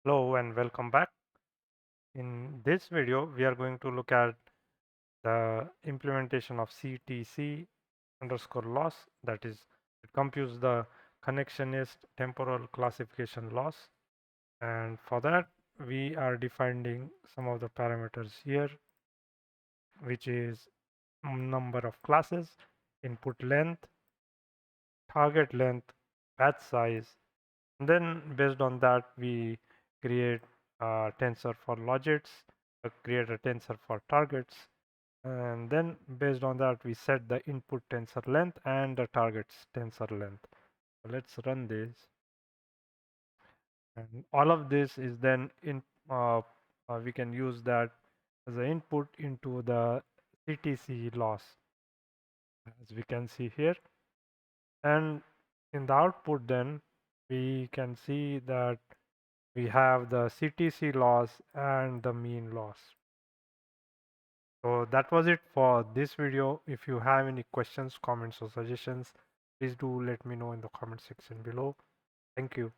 Hello and welcome back. In this video, we are going to look at the implementation of CTC underscore loss. That is, it computes the connectionist temporal classification loss. And for that, we are defining some of the parameters here, which is number of classes, input length, target length, batch size. And then based on that, we create a tensor for logits, create a tensor for targets, and then based on that, we set the input tensor length and the target's tensor length. So let's run this. And all of this is then we can use that as an input into the CTC loss, as we can see here. And in the output, then we can see that we have the CTC loss and the mean loss. So that was it for this video. If you have any questions, comments, or suggestions, please do let me know in the comment section below. Thank you.